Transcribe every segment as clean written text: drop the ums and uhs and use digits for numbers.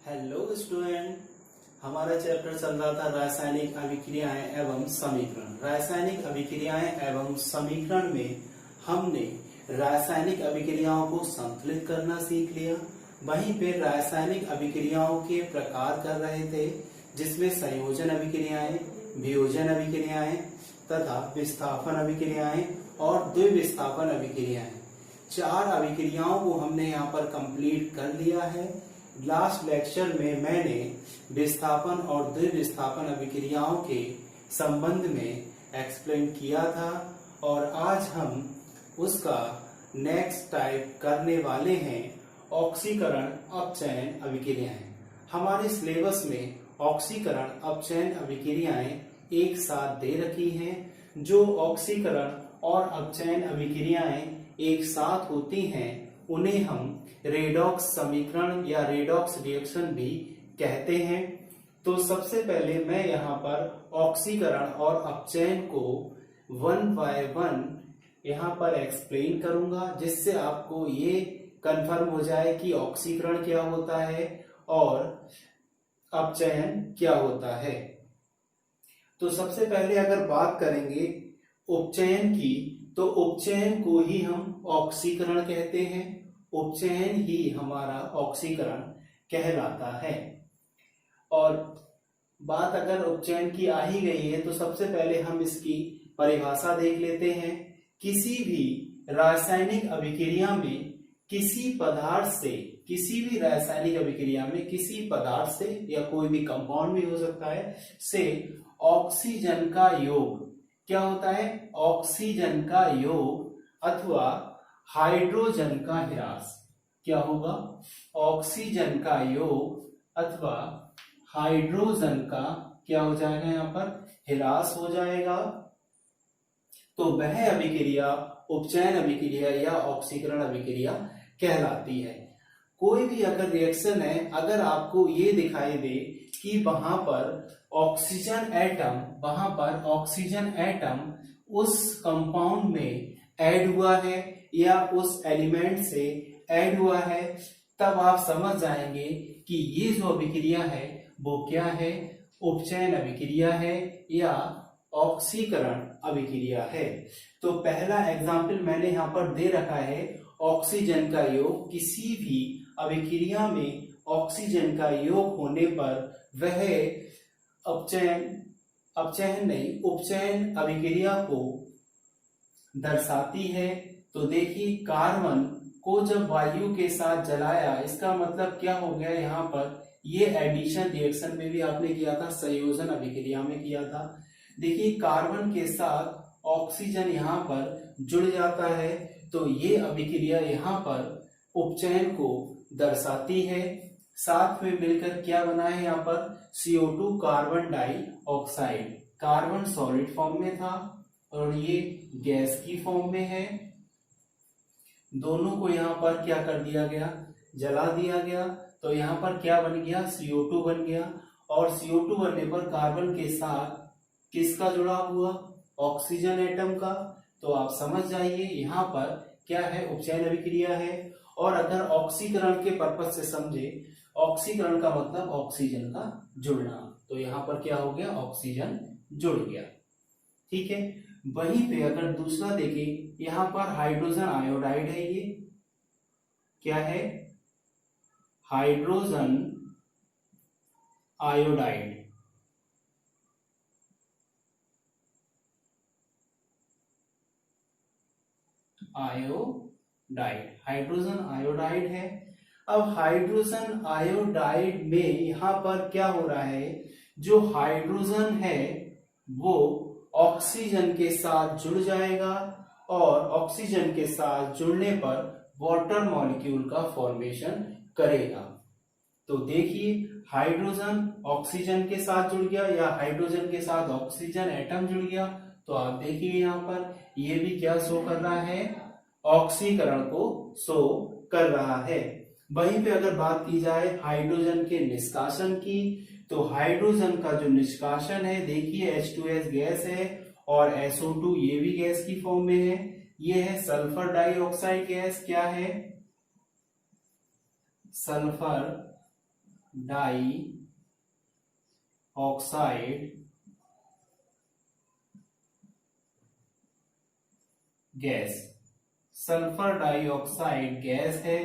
Hello student, हमारा chapter चल रहा था रासायनिक अभिक्रियाएं एवं समीकरण। रासायनिक अभिक्रियाएं एवं समीकरण में हमने रासायनिक अभिक्रियाओं को संतुलित करना सीख लिया। वहीं पे रासायनिक अभिक्रियाओं के प्रकार कर रहे थे, जिसमें संयोजन अभिक्रियाएं, वियोजन अभिक्रियाएं तथा विस्थापन अभिक्रियाएं और द्विविस्थापन अभिक्रियाएं। 4 अभिक्रियाओं को हमने यहाँ पर कंप्लीट कर लिया है। लास्ट लेक्चर में मैंने विस्थापन और द्विविस्थापन अभिक्रियाओं के संबंध में एक्सप्लेन किया था और आज हम उसका नेक्स्ट टाइप करने वाले हैं ऑक्सीकरण अपचयन अभिक्रियाएं। हमारे सिलेबस में ऑक्सीकरण अपचयन अभिक्रियाएं एक साथ दे रखी हैं। जो ऑक्सीकरण और अपचयन अभिक्रियाएं एक साथ होती हैं उन्हें हम रेडॉक्स समीकरण या रेडॉक्स रिएक्शन भी कहते हैं। तो सबसे पहले मैं यहाँ पर ऑक्सीकरण और अपचयन को 1 बाय 1 यहाँ पर एक्सप्लेन करूंगा, जिससे आपको ये कंफर्म हो जाए कि ऑक्सीकरण क्या होता है और अपचयन क्या होता है। तो सबसे पहले अगर बात करेंगे उपचयन की, तो उपचयन को ही हम ऑक्सीकरण कहते हैं। उपचयन ही हमारा ऑक्सीकरण कहलाता है। और बात अगर उपचयन की आ ही गई है तो सबसे पहले हम इसकी परिभाषा देख लेते हैं। किसी भी रासायनिक अभिक्रिया में किसी पदार्थ से, किसी भी रासायनिक अभिक्रिया में किसी पदार्थ से या कोई भी कंपाउंड भी हो सकता है, से ऑक्सीजन का योग क्या होता है? ऑक्सीजन का योग अथवा हाइड्रोजन का ह्रास क्या होगा? ऑक्सीजन का योग अथवा हाइड्रोजन का क्या हो जाएगा? यहाँ पर ह्रास हो जाएगा। तो वह अभिक्रिया उपचयन अभिक्रिया या ऑक्सीकरण अभिक्रिया कहलाती है। कोई भी अगर रिएक्शन है, अगर आपको ये दिखाई दे कि वहां पर ऑक्सीजन एटम उस कंपाउंड में ऐड हुआ है या उस एलिमेंट से ऐड हुआ है, तब आप समझ जाएंगे कि ये जो अभिक्रिया है वो क्या है? उपचयन अभिक्रिया है या ऑक्सीकरण अभिक्रिया है। तो पहला एग्जाम्पल मैंने यहाँ पर दे रखा है, ऑक्सीजन का योग। किसी भी अभिक्रिया में ऑक्सीजन का योग होने पर वह उपचयन अभिक्रिया को दर्शाती है। तो देखिए, कार्बन को जब वायु के साथ जलाया, इसका मतलब क्या हो गया? यहाँ पर ये एडिशन रिएक्शन में भी आपने किया था, संयोजन अभिक्रिया में किया था। देखिए, कार्बन के साथ ऑक्सीजन यहाँ पर जुड़ जाता है, तो ये अभिक्रिया यहाँ पर उपचयन को दर्शाती है। साथ में मिलकर क्या बना है? यहाँ पर CO2 carbon dioxide. Carbon solid form में था और ये गैस की फॉर्म में है। दोनों को यहाँ पर क्या कर दिया गया? जला दिया गया। तो यहाँ पर क्या बन गया? CO2 बन गया। और CO2 बनने पर कार्बन के साथ किसका जुड़ा हुआ? ऑक्सीजन एटम का। तो आप समझ जाइए यहाँ पर क्या है? उपचयन अभिक्रिया है। और अगर ऑक्सीकरण के पर्पज से समझे, ऑक्सीकरण का मतलब ऑक्सीजन का जुड़ना, तो यहाँ पर क्या हो गया? ऑक्सीजन जुड़ गया। ठीक है। वहीं पे अगर दूसरा देखें, यहाँ पर हाइड्रोजन आयोडाइड है। ये क्या है? Hydrogen iodide. हाइड्रोजन आयोडाइड है। अब हाइड्रोजन आयोडाइड में यहाँ पर क्या हो रहा है? जो हाइड्रोजन है वो ऑक्सीजन के साथ जुड़ जाएगा और ऑक्सीजन के साथ जुड़ने पर वाटर मॉलिक्यूल का फॉर्मेशन करेगा। तो देखिए, हाइड्रोजन ऑक्सीजन के साथ जुड़ गया या हाइड्रोजन के साथ ऑक्सीजन एटम जुड़ गया। तो आप देखिए यहाँ पर ये भी क्या शो कर रहा है? ऑक्सीकरण को शो कर रहा है। वहीं पे अगर बात की जाए हाइड्रोजन के निष्कासन की, तो हाइड्रोजन का जो निष्कासन है, देखिए H2S गैस है और SO2 ये भी गैस की फॉर्म में है। ये है सल्फर डाइऑक्साइड गैस। क्या है? Sulphur dioxide gas, sulphur dioxide gas है,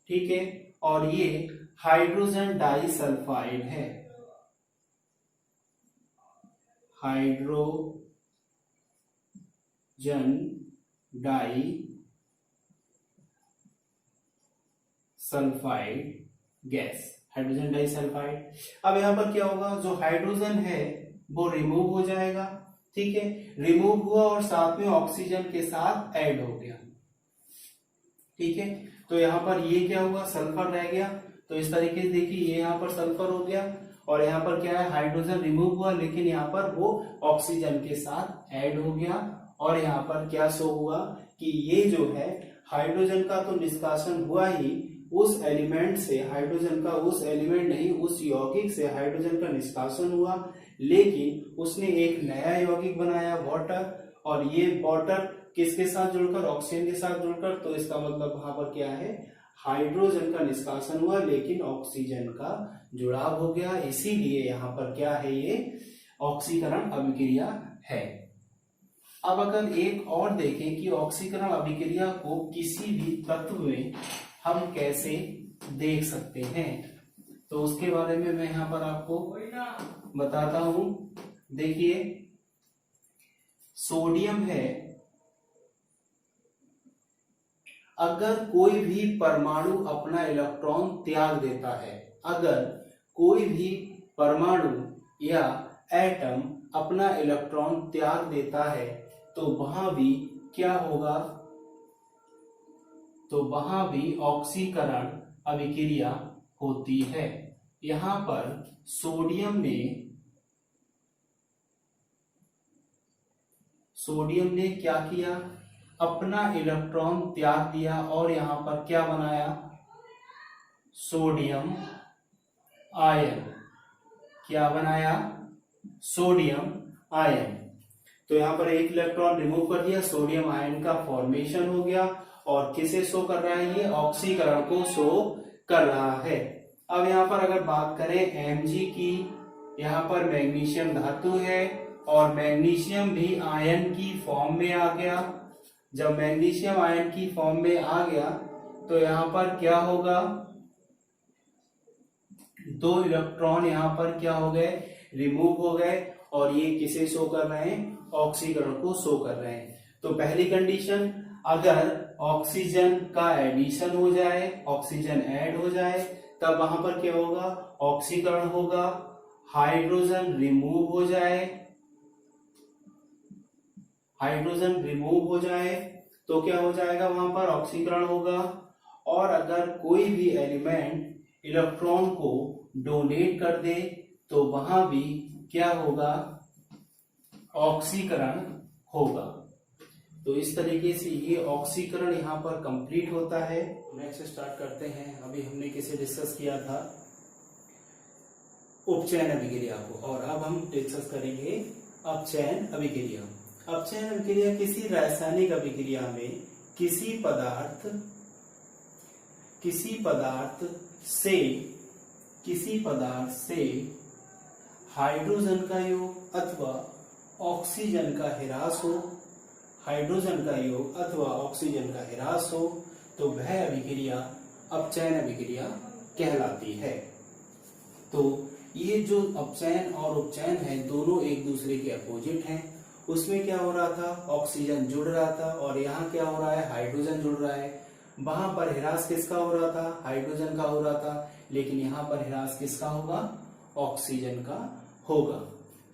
ठीक है। और ये हाइड्रोजन डाई सल्फाइड है, hydrogen disulphide gas, hydrogen disulphide. अब यहां पर क्या होगा, जो हाइड्रोजन है वो रिमूव हो जाएगा, ठीक है। रिमूव हुआ और साथ में ऑक्सीजन के साथ ऐड हो गया, ठीक है। तो यहाँ पर ये क्या हुआ, सल्फर रह गया। तो इस तरीके से देखिए, ये यहाँ पर सल्फर हो गया और यहाँ पर क्या है, हाइड्रोजन रिमूव हुआ लेकिन यहाँ पर वो ऑक्सीजन के साथ ऐड हो गया। और यहाँ पर क्या शो हुआ कि ये जो है हाइड्रोजन का तो निष्कासन हुआ ही उस एलिमेंट से, हाइड्रोजन का उस एलिमेंट नहीं, उस यौगिक से हाइड्रोजन का निष्कासन हुआ, लेकिन उसने एक नया यौगिक बनाया वाटर। और ये वाटर किसके साथ जुड़कर, ऑक्सीजन के साथ जुड़कर। तो इसका मतलब वहां पर क्या है, हाइड्रोजन का निष्कासन हुआ लेकिन ऑक्सीजन का जुड़ाव हो गया, इसीलिए यहाँ पर क्या है, ये ऑक्सीकरण अभिक्रिया है। अब अगर एक और देखें कि ऑक्सीकरण अभिक्रिया को किसी भी तत्व में हम कैसे देख सकते हैं, तो उसके बारे में मैं यहाँ पर आपको बताता हूं। देखिए, सोडियम है, अगर कोई भी परमाणु अपना इलेक्ट्रॉन त्याग देता है, अगर कोई भी परमाणु या एटम अपना इलेक्ट्रॉन त्याग देता है तो वहां भी क्या होगा, तो वहां भी ऑक्सीकरण अभिक्रिया होती है। यहां पर सोडियम ने क्या किया, अपना इलेक्ट्रॉन त्याग दिया और यहां पर क्या बनाया, सोडियम आयन। क्या बनाया, सोडियम आयन। तो यहां पर एक इलेक्ट्रॉन रिमूव कर दिया, सोडियम आयन का फॉर्मेशन हो गया। और किसे शो कर रहा है, ये ऑक्सीकरण को शो कर रहा है। अब यहां पर अगर बात करें Mg की, यहां पर मैग्नीशियम धातु है और मैग्नीशियम भी आयन की फॉर्म में आ गया। जब मैग्नीशियम आयन की फॉर्म में आ गया तो यहां पर क्या होगा, दो इलेक्ट्रॉन यहां पर क्या हो गए, रिमूव हो गए और ये किसे शो कर रहे हैं, ऑक्सीकरण को शो कर रहे हैं। तो पहली कंडीशन, अगर ऑक्सीजन का एडिशन हो जाए, ऑक्सीजन ऐड हो जाए, तब वहां पर क्या होगा, ऑक्सीकरण होगा। हाइड्रोजन रिमूव हो जाए, हाइड्रोजन रिमूव हो जाए तो क्या हो जाएगा, वहां पर ऑक्सीकरण होगा। और अगर कोई भी एलिमेंट इलेक्ट्रॉन को डोनेट कर दे तो वहां भी क्या होगा, ऑक्सीकरण होगा। तो इस तरीके से ये ऑक्सीकरण यहाँ पर कंप्लीट होता है। नेक्स्ट स्टार्ट करते हैं। अभी हमने किसे डिस्कस किया था, उपचयन अभिक्रिया को, और अब हम डिस्कस करेंगे अपचयन अभिक्रिया। अपचयन अभिक्रिया किसी रासायनिक अभिक्रिया में किसी पदार्थ से हाइड्रोजन का योग अथवा ऑक्सीजन का ह्रास हो, हाइड्रोजन का योग अथवा ऑक्सीजन का ह्रास हो, तो वह अभिक्रिया अपचयन अभिक्रिया कहलाती है। तो ये जो अपचयन और उपचयन है, दोनों एक दूसरे के अपोजिट हैं। उसमें क्या हो रहा था, ऑक्सीजन जुड़ रहा था, और यहाँ क्या हो रहा है, हाइड्रोजन जुड़ रहा है। वहां पर ह्रास किसका हो रहा था, हाइड्रोजन का हो रहा था, लेकिन यहाँ पर ह्रास किसका होगा, ऑक्सीजन का होगा।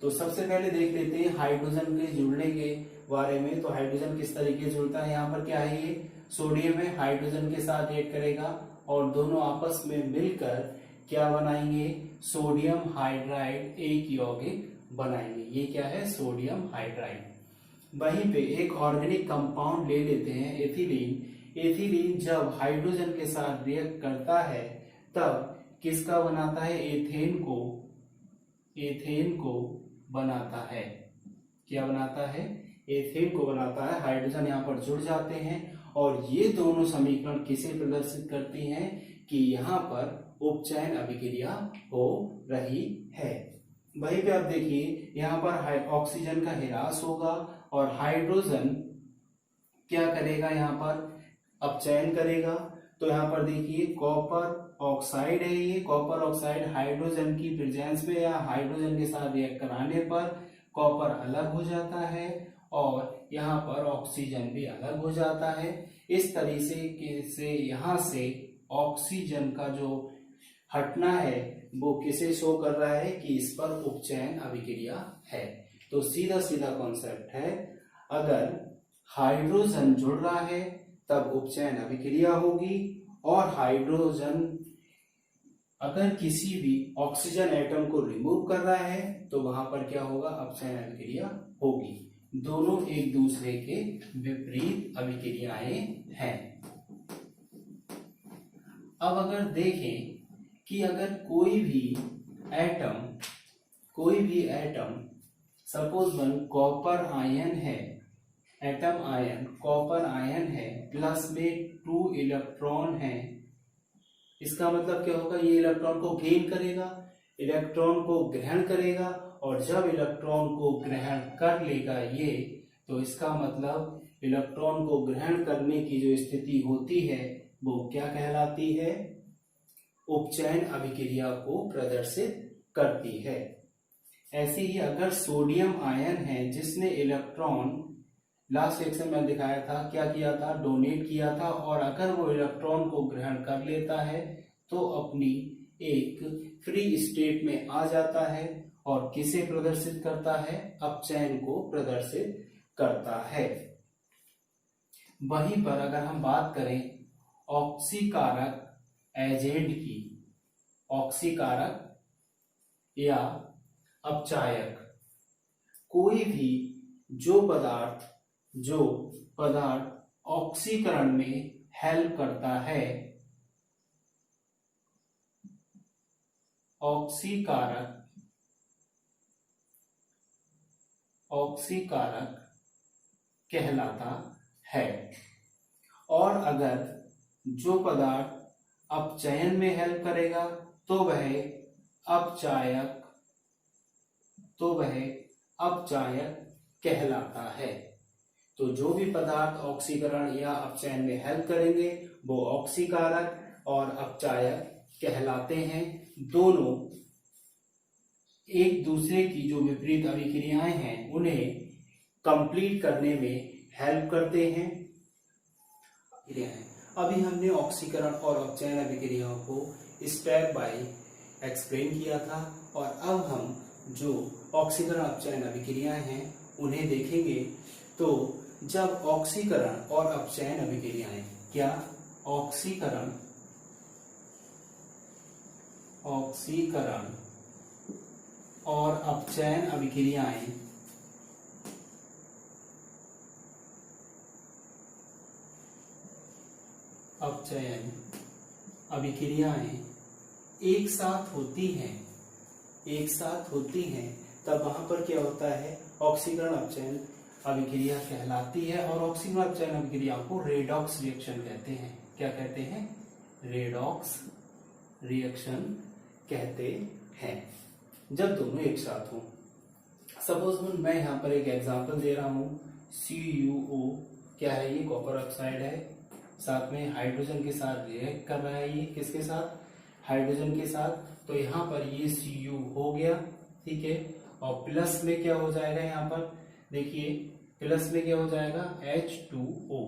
तो सबसे पहले देख लेते हैं हाइड्रोजन के जुड़ने के बारे में। तो हाइड्रोजन किस तरीके से जुड़ता है, यहाँ पर क्या है, ये सोडियम है, हाइड्रोजन के साथ रिएक्ट करेगा और दोनों आपस में मिलकर क्या बनाएंगे, सोडियम हाइड्राइड एक यौगिक बनाएंगे। ये क्या है, सोडियम हाइड्राइड। वहीं पे एक ऑर्गेनिक कंपाउंड ले लेते हैं, एथिलीन। एथिलीन जब हाइड्रोजन के साथ रिएक्ट करता है तब किसका बनाता है, एथेन को बनाता है। क्या बनाता है, एथेन को बनाता है। हाइड्रोजन यहाँ पर जुड़ जाते हैं और ये दोनों समीकरण किसे प्रदर्शित करती हैं कि यहाँ पर उपचयन अभिक्रिया हो रही है। वहीं पे आप देखिए यहाँ पर ऑक्सीजन का ह्रास होगा और हाइड्रोजन क्या करेगा, यहाँ पर अपचयन करेगा। तो यहाँ पर देखिए कॉपर ऑक्साइड है, ये कॉपर ऑक्साइड हाइड्रोजन की प्रेजेंस में या हाइड्रोजन के साथ रिएक्ट कराने पर कॉपर अलग हो जाता है और यहाँ पर ऑक्सीजन भी अलग हो जाता है। इस तरीके से यहाँ से ऑक्सीजन का जो हटना है वो किसे शो कर रहा है कि इस पर उपचयन अभिक्रिया है। तो सीधा सीधा कॉन्सेप्ट है, अगर हाइड्रोजन जुड़ रहा है तब उपचयन अभिक्रिया होगी और हाइड्रोजन अगर किसी भी ऑक्सीजन एटम को रिमूव कर रहा है तो वहां पर क्या होगा, अपचयन अभिक्रिया होगी। दोनों एक दूसरे के विपरीत अभिक्रियाएं हैं। अब अगर देखें कि अगर कोई भी atom suppose one copper ion है, एटम आयन कॉपर आयन है, प्लस में 2 इलेक्ट्रॉन है, इसका मतलब क्या होगा, ये इलेक्ट्रॉन को गेन करेगा, इलेक्ट्रॉन को ग्रहण करेगा और जब इलेक्ट्रॉन को ग्रहण कर लेगा ये, तो इसका मतलब इलेक्ट्रॉन को ग्रहण करने की जो स्थिति होती है वो क्या कहलाती है, उपचयन अभिक्रिया को प्रदर्शित करती है। ऐसे ही अगर सोडियम आयन है जिसने इलेक्ट्रॉन लास्ट सेक्शन में दिखाया था क्या किया था, डोनेट किया था, और अगर वो इलेक्ट्रॉन को ग्रहण कर लेता है तो अपनी एक फ्री स्टेट में आ जाता है और किसे प्रदर्शित करता है, अपचयन को प्रदर्शित करता है। वहीं पर अगर हम बात करें ऑक्सीकारक एजेंट की, ऑक्सीकारक या अपचायक, कोई भी जो पदार्थ ऑक्सीकरण में हेल्प करता है, ऑक्सीकारक कहलाता है। और अगर जो पदार्थ अपचयन में हेल्प करेगा तो वह अपचायक कहलाता है। तो जो भी पदार्थ ऑक्सीकरण या अपचयन में हेल्प करेंगे वो ऑक्सीकारक और अपचायक कहलाते हैं। दोनों एक दूसरे की जो विपरीत अभिक्रियाएं हैं उन्हें कंप्लीट करने में हेल्प करते हैं। अभी हमने ऑक्सीकरण और अपचयन अभिक्रियाओं को स्टेप बाय एक्सप्लेन किया था और अब हम जो ऑक्सीकरण अपचयन अभिक्रियाएं हैं उन्हें देखेंगे। तो जब ऑक्सीकरण और अपचयन अभिक्रियाएं, क्या ऑक्सीकरण और अपचयन अभिक्रियाएं एक साथ होती हैं तब वहां पर क्या होता है, ऑक्सीकरण अपचयन अभिक्रिया कहलाती है। और ऑक्सीकरण अपचयन अभिक्रिया को रेडॉक्स रिएक्शन कहते हैं। क्या कहते हैं, रेडॉक्स रिएक्शन कहते हैं जब दोनों एक साथ हो। सपोज मैं यहाँ पर एक एग्जांपल दे रहा हूँ, CuO क्या है, ये कॉपर ऑक्साइड है, साथ में हाइड्रोजन के साथ रिएक्ट कर रहा है, ये किसके साथ, हाइड्रोजन के साथ। तो यहाँ पर ये Cu हो गया, ठीक है, और प्लस में क्या हो जाएगा, यहाँ पर देखिए प्लस में क्या हो जाएगा, H2O।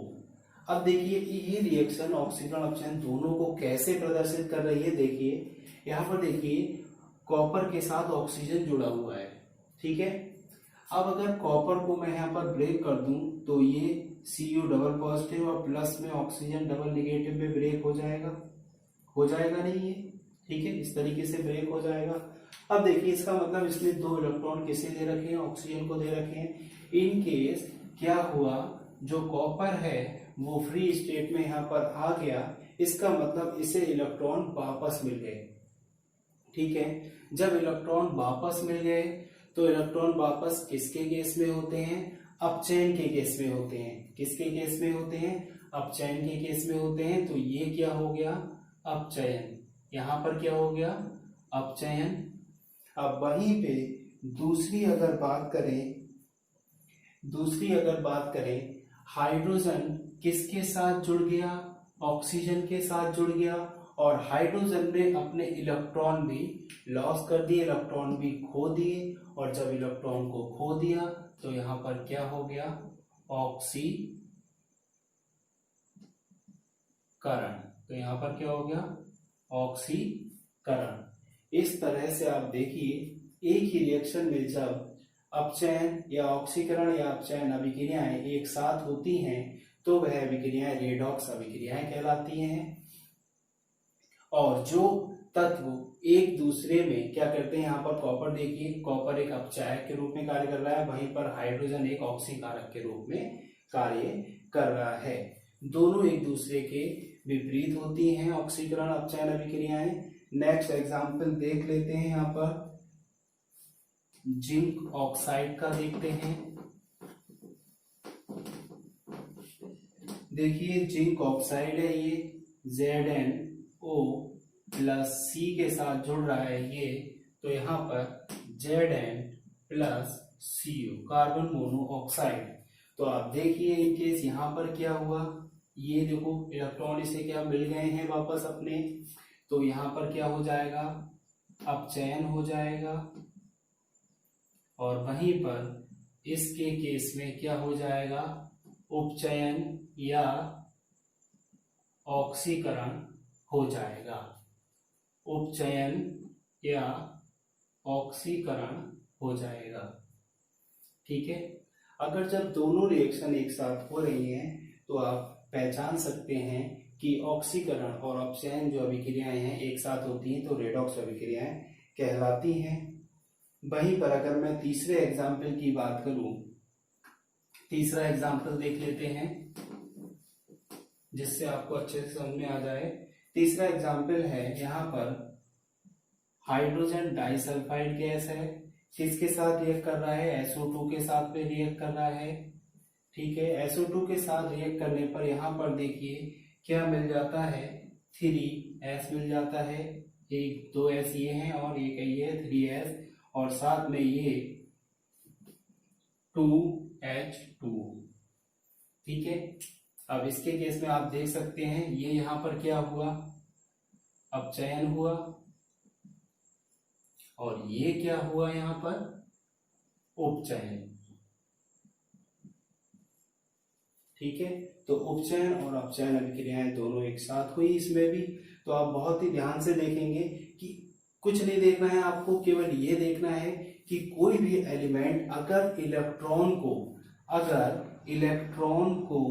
अब देखिए ये रिएक्शन ऑक्सीकरण अपचयन दोनों को कैसे प्रदर्शित कर रही है। देखिए यहाँ पर देखिए कॉपर के साथ ऑक्सीजन जुड़ा हुआ है, ठीक है। अब अगर कॉपर को मैं यहाँ पर ब्रेक कर दूं तो ये Cu डबल पॉजिटिव और प्लस में ऑक्सीजन डबल निगेटिव में ब्रेक हो जाएगा नहीं ये, ठीक है, इस तरीके से ब्रेक हो जाएगा। अब देखिए इसका मतलब इसमें 2 इलेक्ट्रॉन किसे दे रखे हैं, ऑक्सीजन को दे रखे हैं। इन केस क्या हुआ, जो कॉपर है वो फ्री स्टेट में यहाँ पर आ गया, इसका मतलब इसे इलेक्ट्रॉन वापस मिल गए, ठीक है। जब इलेक्ट्रॉन वापस मिल गए तो इलेक्ट्रॉन वापस किसके केस में होते हैं, अपचयन के केस में होते हैं। किसके केस में होते हैं, अपचयन के केस में होते हैं, तो ये क्या हो गया, अपचयन। यहां पर क्या हो गया, अपचयन। अब वहीं पे दूसरी अगर बात करें, हाइड्रोजन किसके साथ जुड़ गया, ऑक्सीजन के साथ जुड़ गया, और हाइड्रोजन ने अपने इलेक्ट्रॉन भी लॉस कर दिए, इलेक्ट्रॉन भी खो दिए, और जब इलेक्ट्रॉन को खो दिया तो यहां पर क्या हो गया, ऑक्सीकरण। तो यहां पर क्या हो गया, ऑक्सीकरण। इस तरह से आप देखिए, एक ही रिएक्शन में जब अपचयन या ऑक्सीकरण या अपचयन अभिक्रियाएं एक साथ होती हैं तो वह अभिक्रियाएं रेडॉक्स अभिक्रियाएं कहलाती हैं। और जो तत्व एक दूसरे में क्या करते हैं, यहाँ पर कॉपर देखिए, कॉपर एक अपचायक के रूप में कार्य कर रहा है, वहीं पर हाइड्रोजन एक ऑक्सीकारक के रूप में कार्य कर रहा है। दोनों एक दूसरे के विपरीत होती हैं ऑक्सीकरण अपचयन अभिक्रियाएं। नेक्स्ट एग्जाम्पल देख लेते हैं, यहाँ पर जिंक ऑक्साइड का देखते हैं। देखिए जिंक ऑक्साइड है, ये ZnO प्लस C के साथ जुड़ रहा है ये, तो यहाँ पर Zn+CO कार्बन मोनोऑक्साइड। तो आप देखिए इन केस यहाँ पर क्या हुआ, ये देखो इलेक्ट्रॉन इसे क्या मिल गए हैं वापस अपने, तो यहाँ पर क्या हो जाएगा, अपचयन हो जाएगा। और वहीं पर इसके केस में क्या हो जाएगा, उपचयन या ऑक्सीकरण हो जाएगा, उपचयन या ऑक्सीकरण हो जाएगा। ठीक है, अगर जब दोनों रिएक्शन एक साथ हो रही हैं तो आप पहचान सकते हैं कि ऑक्सीकरण और अपचयन जो अभिक्रियाएं हैं एक साथ होती हैं तो रेडॉक्स अभिक्रियाएं कहलाती हैं। वहीं पर अगर मैं तीसरे एग्जाम्पल की बात करूं, तीसरा एग्जाम्पल देख लेते हैं जिससे आपको अच्छे से समझ में आ जाए। तीसरा एग्जाम्पल है, यहाँ पर हाइड्रोजन डाइसल्फाइड गैस है, किसके साथ रिएक्ट कर रहा है, SO2 के साथ में रिएक्ट कर रहा है। ठीक है, SO2 के साथ रिएक्ट करने पर यहाँ पर देखिए क्या मिल जाता है, 3S मिल जाता है, एक 2S ये है और एक ये 3S, और साथ में ये 2H2। ठीक है, अब इसके केस में आप देख सकते हैं ये यहाँ पर क्या हुआ, अपचयन हुआ, और ये क्या हुआ यहाँ पर, उपचयन। ठीक है, तो उपचयन और अपचयन अभिक्रियाएं दोनों एक साथ हुई इसमें भी। तो आप बहुत ही ध्यान से देखेंगे कि कुछ नहीं देखना है आपको, केवल ये देखना है कि कोई भी एलिमेंट अगर इलेक्ट्रॉन को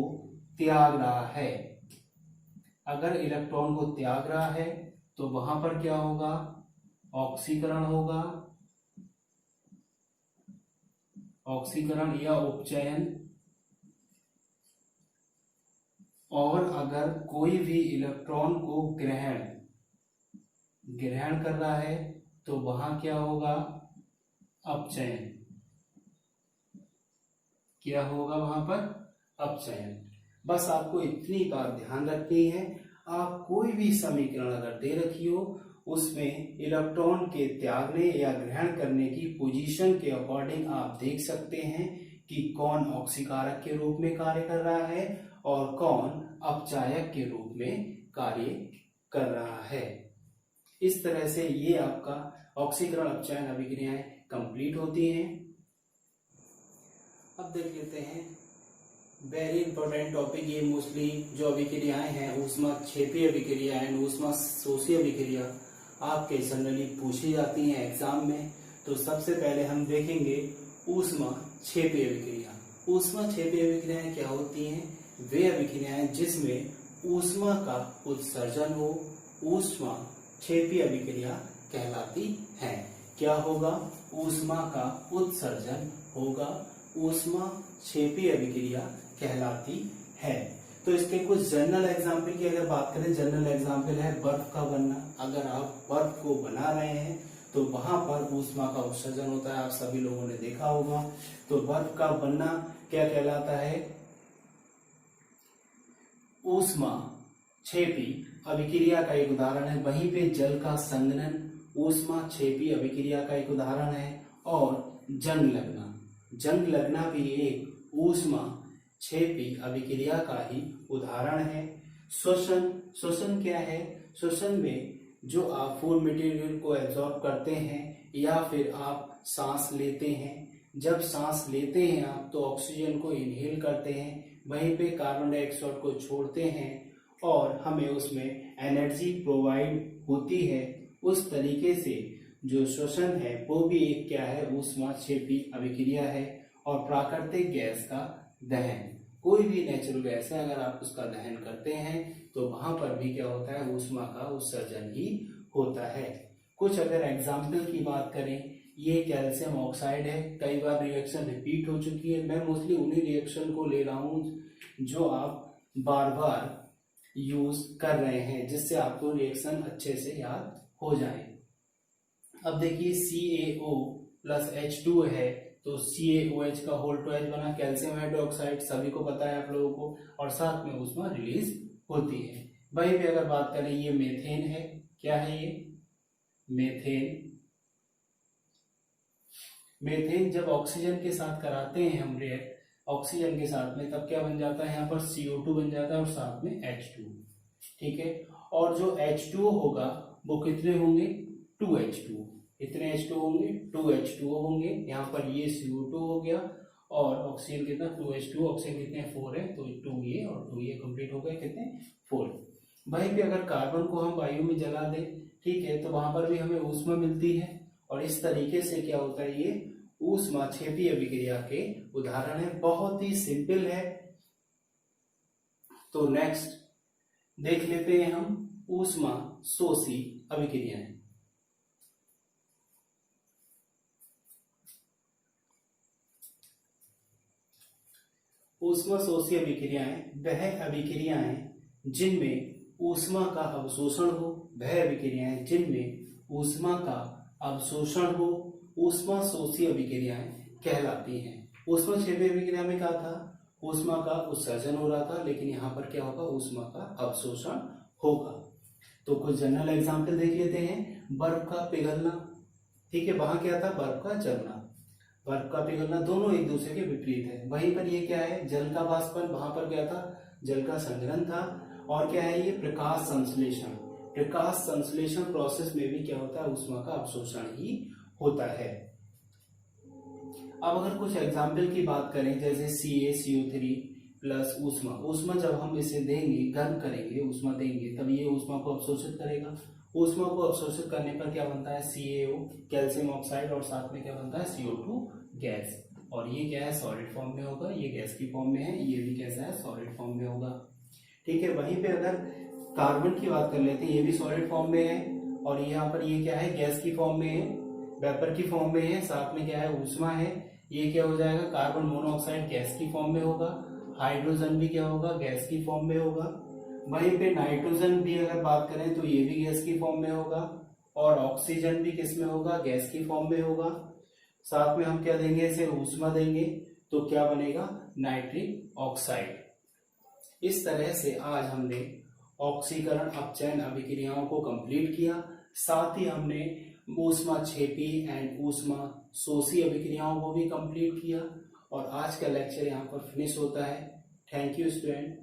त्याग रहा है, अगर इलेक्ट्रॉन को त्याग रहा है तो वहां पर क्या होगा, ऑक्सीकरण होगा, ऑक्सीकरण या उपचयन। और अगर कोई भी इलेक्ट्रॉन को ग्रहण कर रहा है तो वहां क्या होगा, अपचयन। क्या होगा वहां पर, अपचयन। बस आपको इतनी बात ध्यान रखनी है, आप कोई भी समीकरण अगर दे रखी हो उसमें इलेक्ट्रॉन के त्यागने या ग्रहण करने की पोजीशन के अकॉर्डिंग आप देख सकते हैं कि कौन ऑक्सीकारक के रूप में कार्य कर रहा है और कौन अपचायक के रूप में कार्य कर रहा है। इस तरह से ये आपका ऑक्सीकरण अपचयन अभिक्रियाएं कंप्लीट होती हैं। अब देख लेते हैं वेरी इंपॉर्टेंट टॉपिक, ये मोस्टली जो अभिक्रियाएं हैं ऊष्माक्षेपीय अभिक्रियाएं, ऊष्मा शोषी अभिक्रिया आपके जनरली पूछी जाती हैं एग्जाम में। तो सबसे पहले हम देखेंगे ऊष्माक्षेपीय अभिक्रिया। ऊष्माक्षेपीय अभिक्रियाएं क्या होती हैं, वे अभिक्रियाएं जिसमें ऊष्मा का उत्सर्जन हो, ऊष्माक्षेपीय अभिक्रिया कहलाती हैं। क्या होगा, ऊष्मा का उत्सर्जन होगा, ऊष्माक्षेपीय अभिक्रिया कहलाती है। तो इसके कुछ जनरल एग्जाम्पल की अगर बात करें, जनरल एग्जाम्पल है बर्फ का बनना। अगर आप बर्फ को बना रहे हैं तो वहां पर ऊष्मा का उत्सर्जन होता है, आप सभी लोगों ने देखा होगा। तो बर्फ का बनना क्या कहलाता है, ऊष्मा क्षेपी अभिक्रिया का एक उदाहरण है। वहीं पे जल का संघनन ऊष्मा क्षेपी अभिक्रिया का एक उदाहरण है। और जंग लगना भी एक ऊष्मा क्षेपी अभिक्रिया का ही उदाहरण है। श्वसन क्या है? श्वसन में जो आप फूड मटेरियल को एब्जॉर्ब करते हैं या फिर आप सांस लेते हैं, जब सांस लेते हैं आप तो ऑक्सीजन को इनहेल करते हैं, वहीं पे कार्बन डाइऑक्साइड को छोड़ते हैं और हमें उसमें एनर्जी प्रोवाइड होती है। उस तरीके से जो श्वसन है वो भी एक क्या है? ऊष्माक्षेपी अभिक्रिया है। और प्राकृतिक गैस का दहन, कोई भी नेचुरल गैस है अगर आप उसका दहन करते हैं तो वहां पर भी क्या होता है? ऊष्मा का उत्सर्जन ही होता है। कुछ अगर एग्जाम्पल की बात करें, ये कैल्शियम ऑक्साइड है, कई बार रिएक्शन रिपीट हो चुकी है। मैं मोस्टली उन्हीं रिएक्शन को ले रहा हूं जो आप बार बार यूज कर रहे हैं, जिससे आपको रिएक्शन अच्छे से याद हो जाए। अब देखिए CaO प्लस H2 है तो CaOH का होल टू H बना कैल्शियम हाइड्रोक्साइड, सभी को पता है आप लोगों को, और साथ में ऊष्मा रिलीज होती है। वहीं पे अगर बात करें ये मेथेन है, क्या है ये? मेथेन जब ऑक्सीजन के साथ कराते हैं हम रिएक्ट ऑक्सीजन के साथ में, तब क्या बन जाता है? यहाँ पर CO2 बन जाता है और साथ में H2, ठीक है। और जो H2O होगा वो कितने होंगे? 2H2। कितने H2 होंगे? 2H2O होंगे। यहाँ पर ये CO2 हो गया और ऑक्सीजन कितना? 2H2। ऑक्सीजन कितने? 4 है तो 2 ये और 2 ये कंप्लीट हो गए, कितने? 4। वहीं पे अगर कार्बन को हम वायु में जला दें, ठीक है, तो वहां पर भी हमें ऊष्मा मिलती है। और इस तरीके से क्या होता है? ये ऊष्माक्षेपी अभिक्रिया के उदाहरण है। बहुत ही सिंपल है। तो नेक्स्ट देख लेते हैं हम ऊष्मा शोषी अभिक्रियाएं। ऊष्मा शोषी अभिक्रियाएं वह अभिक्रियाएं जिनमें ऊष्मा का अवशोषण हो, वह अभिक्रियाएं जिनमें ऊष्मा का अवशोषण हो, ऊष्मा शोषी अभिक्रियाएं कहलाती हैं। ऊष्मा क्षेपी अभिक्रिया में क्या था? ऊष्मा का उत्सर्जन हो रहा था, लेकिन यहाँ पर क्या होगा? ऊष्मा का अवशोषण होगा। तो कुछ जनरल एग्जाम्पल देख लेते हैं। बर्फ का पिघलना, ठीक है, वहां क्या था? बर्फ का जलना। बर्फ का पिघलना दोनों एक दूसरे के विपरीत है। वहीं पर ये क्या है? जल का वाष्पन, वहां पर क्या था? जल का संघनन था। और क्या है ये? प्रकाश संश्लेषण। प्रकाश संश्लेषण प्रोसेस में भी क्या होता है? ऊष्मा का अवशोषण ही होता है। अब अगर कुछ एग्जाम्पल की बात करें, जैसे CaCO3 प्लस ऊष्मा जब हम इसे देंगे, गर्म करेंगे, ऊष्मा देंगे, तब ये ऊष्मा को अवशोषित करेगा। ऊष्मा को अवशोषित करने पर क्या बनता है? CaO कैल्शियम ऑक्साइड, और साथ में क्या बनता है? CO2 gas. और ये क्या है? सॉलिड फॉर्म में होगा। ये गैस की फॉर्म में है, ये भी कैसा है? सॉलिड फॉर्म में होगा, ठीक है। वहीं पे अगर कार्बन की बात कर लेते हैं, ये भी सॉलिड फॉर्म में है और यहाँ पर ये क्या है? गैस की फॉर्म में है, वेपर की फॉर्म में है, साथ में क्या है? ऊष्मा है। ये क्या हो जाएगा? कार्बन मोनोऑक्साइड गैस की फॉर्म में होगा। हाइड्रोजन भी क्या होगा? गैस की फॉर्म में होगा। वहीं पे नाइट्रोजन भी अगर बात करें तो ये भी गैस की फॉर्म में होगा। और ऑक्सीजन भी किस में होगा? गैस की फॉर्म में होगा। साथ में हम क्या देंगे? इसे ऊष्मा देंगे तो क्या बनेगा? Nitric oxide. इस तरह से आज हमने ऑक्सीकरण अपचयन अभिक्रियाओं को कंप्लीट किया। साथ ही हमने ऊष्मा क्षेपी एंड ऊष्मा शोषी अभिक्रियाओं को भी कंप्लीट किया। और आज का लेक्चर यहाँ पर फिनिश होता है। Thank you student.